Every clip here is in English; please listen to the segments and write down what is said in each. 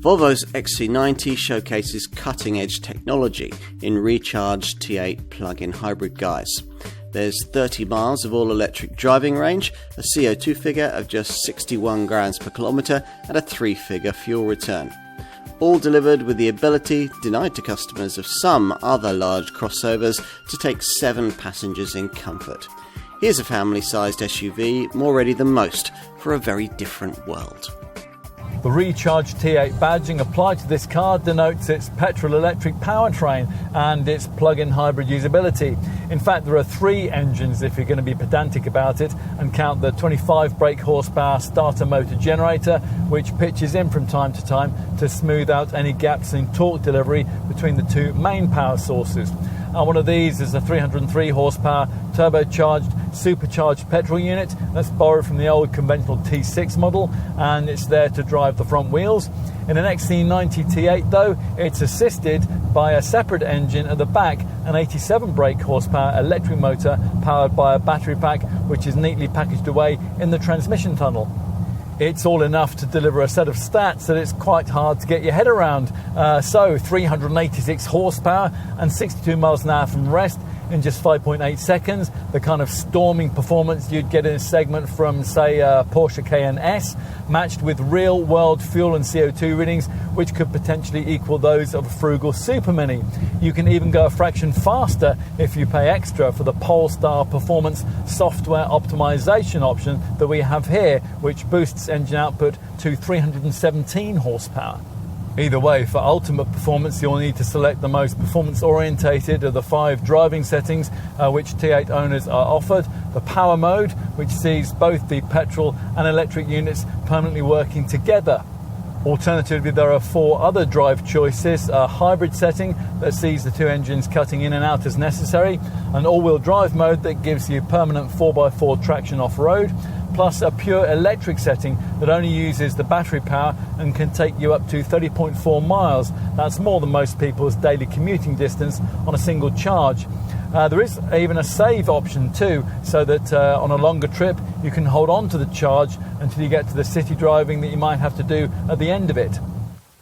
Volvo's XC90 showcases cutting-edge technology in recharged T8 plug-in hybrid guise. There's 30 miles of all-electric driving range, a CO2 figure of just 61 grams per kilometre and a 3-figure fuel return. All delivered with the ability, denied to customers of some other large crossovers, to take 7 passengers in comfort. Here's a family-sized SUV more ready than most for a very different world. The recharged T8 badging applied to this car denotes its petrol-electric powertrain and its plug-in hybrid usability. In fact, there are 3 engines if you're going to be pedantic about it and count the 25 brake horsepower starter motor generator, which pitches in from time to time to smooth out any gaps in torque delivery between the 2 main power sources. One of these is a 303 horsepower turbocharged supercharged petrol unit that's borrowed from the old conventional T6 model, and it's there to drive the front wheels. In an XC90 T8 though, it's assisted by a separate engine at the back, an 87 brake horsepower electric motor powered by a battery pack which is neatly packaged away in the transmission tunnel. It's all enough to deliver a set of stats that it's quite hard to get your head around. So 386 horsepower and 62 miles an hour from rest in just 5.8 seconds, the kind of storming performance you'd get in a segment from, say, Porsche Cayenne S, matched with real-world fuel and CO2 readings, which could potentially equal those of a frugal Super Mini. You can even go a fraction faster if you pay extra for the Polestar Performance software optimization option that we have here, which boosts engine output to 317 horsepower. Either way, for ultimate performance, you'll need to select the most performance-orientated of the 5 driving settings which T8 owners are offered. The power mode, which sees both the petrol and electric units permanently working together. Alternatively, there are 4 other drive choices: a hybrid setting that sees the 2 engines cutting in and out as necessary, an all-wheel drive mode that gives you permanent 4x4 traction off-road, plus a pure electric setting that only uses the battery power and can take you up to 30.4 miles. That's more than most people's daily commuting distance on a single charge. There is even a save option too, so that on a longer trip you can hold on to the charge until you get to the city driving that you might have to do at the end of it.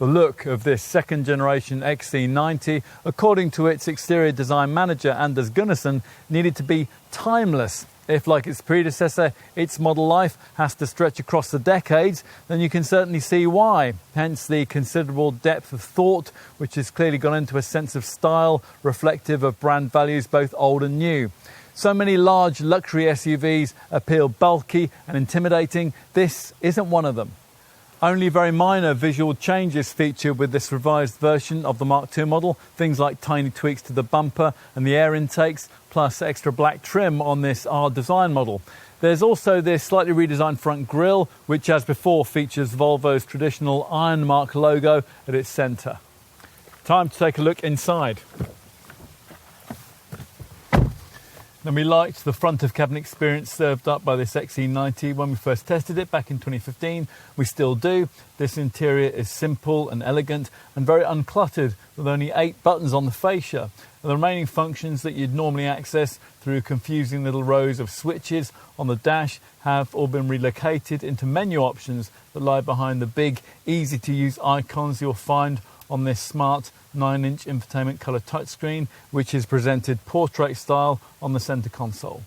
The look of this second generation XC90, according to its exterior design manager Anders Gunnarsson, needed to be timeless. If, like its predecessor, its model life has to stretch across the decades, then you can certainly see why. Hence the considerable depth of thought, which has clearly gone into a sense of style reflective of brand values both old and new. So many large luxury SUVs appeal bulky and intimidating. This isn't one of them. Only very minor visual changes feature with this revised version of the Mark II model, things like tiny tweaks to the bumper and the air intakes, plus extra black trim on this R design model. There's also this slightly redesigned front grille, which as before features Volvo's traditional Iron Mark logo at its centre. Time to take a look inside. Now, we liked the front of cabin experience served up by this XC90 when we first tested it back in 2015. We still do. This interior is simple and elegant and very uncluttered, with only 8 buttons on the fascia. The remaining functions that you'd normally access through confusing little rows of switches on the dash have all been relocated into menu options that lie behind the big, easy-to-use icons you'll find on this smart 9-inch infotainment colour touchscreen, which is presented portrait style on the centre console.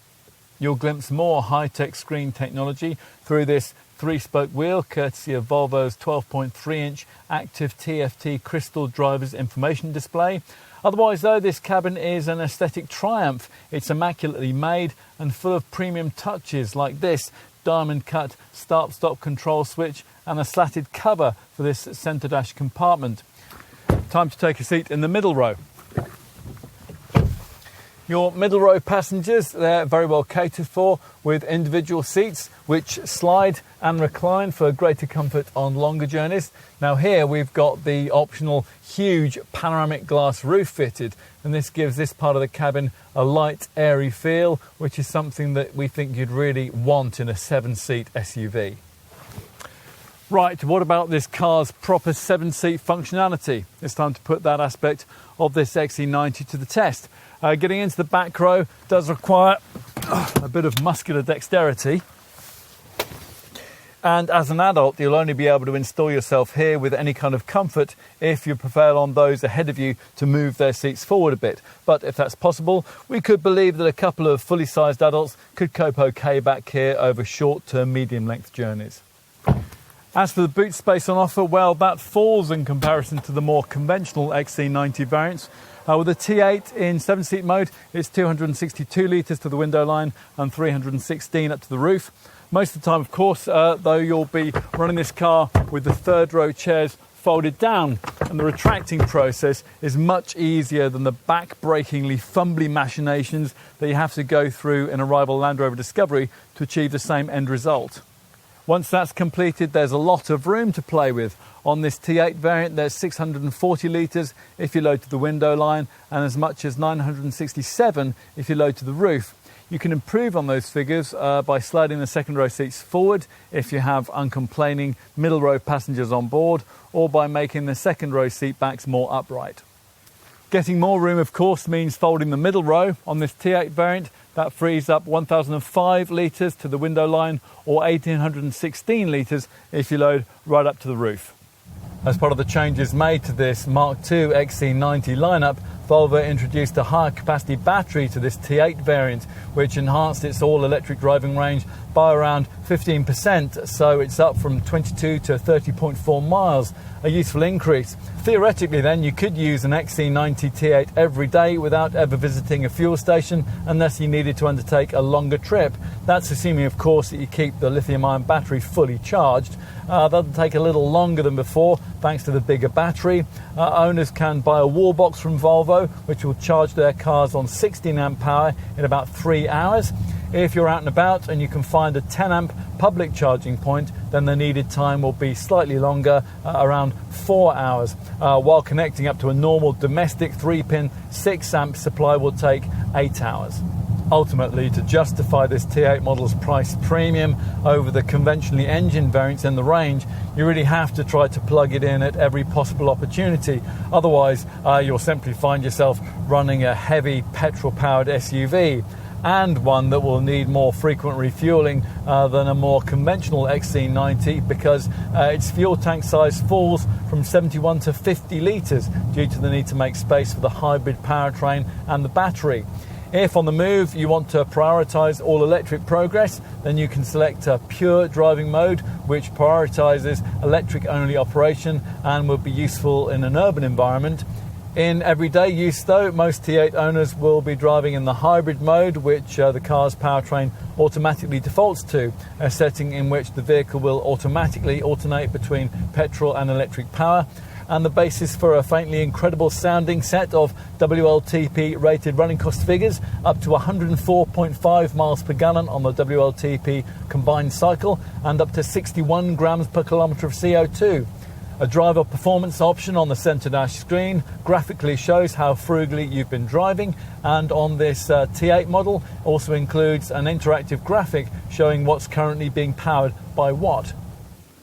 You'll glimpse more high-tech screen technology through this 3-spoke wheel, courtesy of Volvo's 12.3-inch active TFT crystal driver's information display. Otherwise though, this cabin is an aesthetic triumph. It's immaculately made and full of premium touches like this diamond cut start-stop control switch and a slatted cover for this centre dash compartment. Time to take a seat in the middle row. Your middle row passengers, they're very well catered for with individual seats which slide and recline for greater comfort on longer journeys. Now here we've got the optional huge panoramic glass roof fitted, and this gives this part of the cabin a light, airy feel, which is something that we think you'd really want in a 7-seat SUV. Right, what about this car's proper 7-seat functionality? It's time to put that aspect of this XC90 to the test. Getting into the back row does require a bit of muscular dexterity. And as an adult, you'll only be able to install yourself here with any kind of comfort if you prevail on those ahead of you to move their seats forward a bit. But if that's possible, we could believe that a couple of fully sized adults could cope okay back here over short to medium length journeys. As for the boot space on offer, well, that falls in comparison to the more conventional XC90 variants. With the T8 in 7-seat mode, it's 262 litres to the window line and 316 up to the roof. Most of the time, of course, though, you'll be running this car with the third row chairs folded down, and the retracting process is much easier than the back-breakingly fumbly machinations that you have to go through in a rival Land Rover Discovery to achieve the same end result. Once that's completed, there's a lot of room to play with. On this T8 variant, there's 640 litres if you load to the window line and as much as 967 if you load to the roof. You can improve on those figures by sliding the second row seats forward if you have uncomplaining middle row passengers on board, or by making the second row seat backs more upright. Getting more room, of course, means folding the middle row. On this T8 variant, that frees up 1,005 litres to the window line, or 1,816 litres if you load right up to the roof. As part of the changes made to this Mark II XC90 lineup, Volvo introduced a higher capacity battery to this T8 variant, which enhanced its all-electric driving range by around 15%, so it's up from 22 to 30.4 miles, a useful increase. Theoretically then, you could use an XC90 T8 every day without ever visiting a fuel station unless you needed to undertake a longer trip. That's assuming, of course, that you keep the lithium-ion battery fully charged. That'll take a little longer than before thanks to the bigger battery. Owners can buy a wall box from Volvo, which will charge their cars on 16 amp power in about 3 hours. If you're out and about and you can find a 10 amp public charging point, then the needed time will be slightly longer, around 4 hours, while connecting up to a normal domestic 3-pin 6 amp supply will take 8 hours. Ultimately, to justify this T8 model's price premium over the conventionally engined variants in the range, you really have to try to plug it in at every possible opportunity. Otherwise, you'll simply find yourself running a heavy petrol-powered SUV, and one that will need more frequent refueling than a more conventional XC90, because its fuel tank size falls from 71 to 50 litres due to the need to make space for the hybrid powertrain and the battery. If on the move you want to prioritise all-electric progress, then you can select a pure driving mode, which prioritises electric-only operation and will be useful in an urban environment. In everyday use, though, most T8 owners will be driving in the hybrid mode, which the car's powertrain automatically defaults to, a setting in which the vehicle will automatically alternate between petrol and electric power, and the basis for a faintly incredible sounding set of WLTP rated running cost figures up to 104.5 miles per gallon on the WLTP combined cycle and up to 61 grams per kilometre of CO2. A driver performance option on the centre dash screen graphically shows how frugally you've been driving, and on this T8 model also includes an interactive graphic showing what's currently being powered by what.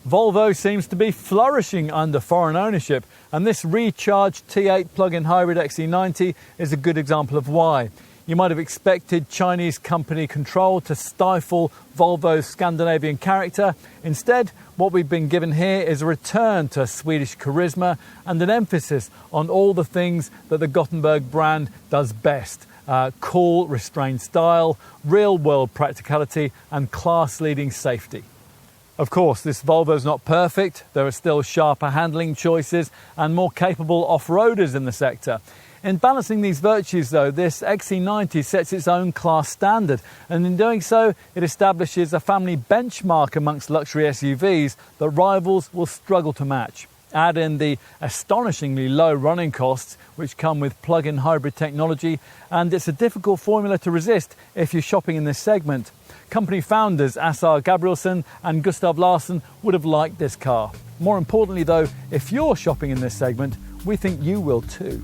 Volvo seems to be flourishing under foreign ownership, and this recharged T8 plug-in hybrid XC90 is a good example of why. You might have expected Chinese company control to stifle Volvo's Scandinavian character. Instead, what we've been given here is a return to Swedish charisma and an emphasis on all the things that the Gothenburg brand does best. Cool, restrained style, real-world practicality, and class-leading safety. Of course, this Volvo's not perfect. There are still sharper handling choices and more capable off-roaders in the sector. In balancing these virtues, though, this XC90 sets its own class standard, and in doing so, it establishes a family benchmark amongst luxury SUVs that rivals will struggle to match. Add in the astonishingly low running costs which come with plug-in hybrid technology, and it's a difficult formula to resist if you're shopping in this segment. Company founders Assar Gabrielsen and Gustav Larsson would have liked this car. More importantly, though, if you're shopping in this segment, we think you will too.